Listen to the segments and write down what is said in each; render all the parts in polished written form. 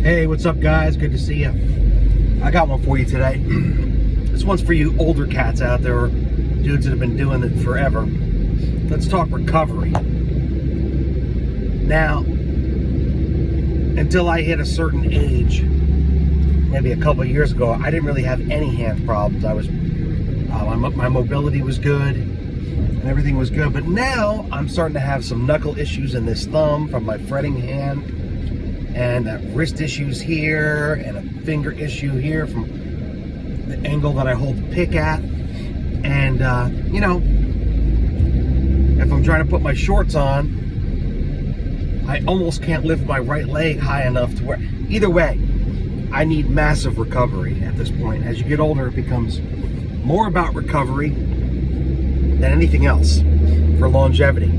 Hey, what's up, guys? Good to see you. I got one for you today. This one's for you older cats out there, or dudes that have been doing it forever. Let's talk recovery. Now, until I hit a certain age, maybe a couple of years ago, I didn't really have any hand problems. My mobility was good, and everything was good. But now I'm starting to have some knuckle issues in this thumb from my fretting hand, and wrist issues here, and a finger issue here from the angle that I hold the pick at. And if I'm trying to put my shorts on, I almost can't lift my right leg high enough to where, either way, I need massive recovery at this point. As you get older, it becomes more about recovery than anything else for longevity.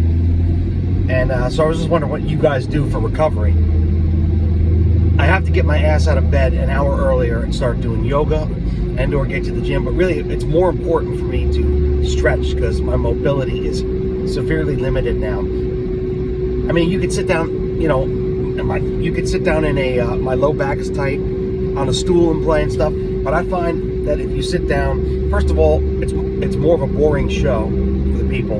And so I was just wondering what you guys do for recovery. I have to get my ass out of bed an hour earlier and start doing yoga and or get to the gym. But really, it's more important for me to stretch because my mobility is severely limited now. I mean, you could sit down, you could sit down in my low back is tight on a stool and play and stuff. But I find that if you sit down, first of all, it's more of a boring show for the people.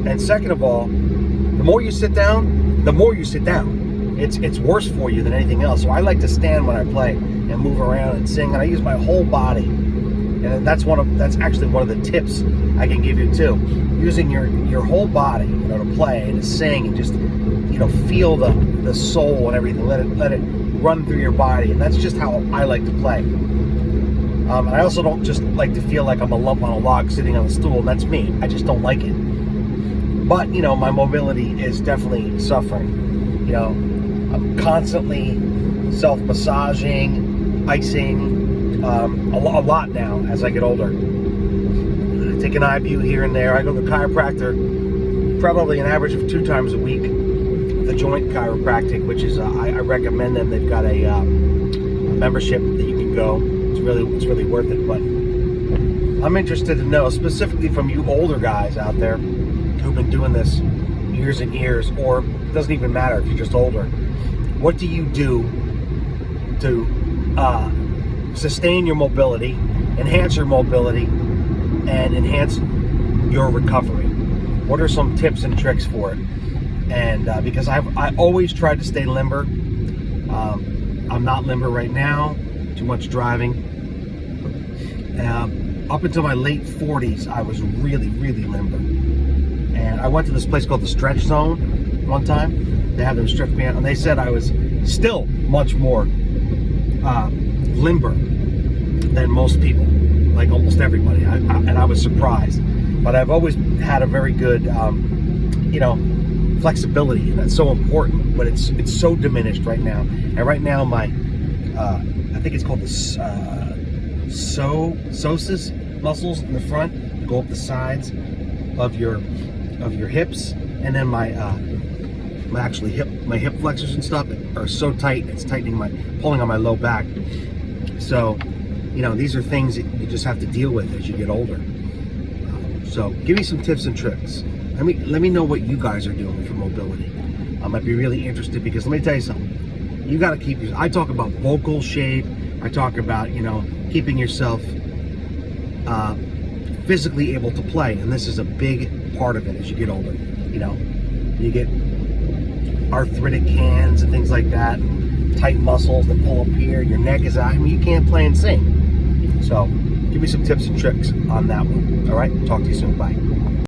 And second of all, the more you sit down, the more you sit down. It's worse for you than anything else. So I like to stand when I play and move around and sing, and I use my whole body. And that's actually one of the tips I can give you too. Using your whole body, to play and to sing and just feel the soul and everything. Let it run through your body, and that's just how I like to play. And I also don't just like to feel like I'm a lump on a log sitting on a stool, and that's me. I just don't like it. But my mobility is definitely suffering. I'm constantly self-massaging, icing, a lot now as I get older. I take an IBU here and there. I go to the chiropractor probably an average of 2 times a week. The Joint Chiropractic, which is I recommend them. They've got a membership that you can go. It's really worth it. But I'm interested to know specifically from you older guys out there who've been doing this years and years, or it doesn't even matter if you're just older. What do you do to sustain your mobility, enhance your mobility, and enhance your recovery? What are some tips and tricks for it? And because I always tried to stay limber. I'm not limber right now. Too much driving. Up until my late 40s, I was really, really limber. And I went to this place called the Stretch Zone one time. They had them stretch me out, and they said I was still much more limber than most people, like almost everybody. And I was surprised. But I've always had a very good, flexibility, and that's so important. But it's so diminished right now. And right now, my I think it's called the psoas muscles in the front go up the sides of your hips, and then my hip flexors and stuff are so tight, it's pulling on my low back. So, these are things that you just have to deal with as you get older. So give me some tips and tricks. Let me know what you guys are doing for mobility. I might be really interested, because let me tell you something. You got to I talk about vocal shape. I talk about, keeping yourself physically able to play. And this is a big part of it as you get older. You get arthritic hands and things like that, tight muscles that pull up here, your neck is out. You can't play and sing. So give me some tips and tricks on that one. All right, talk to you soon. Bye.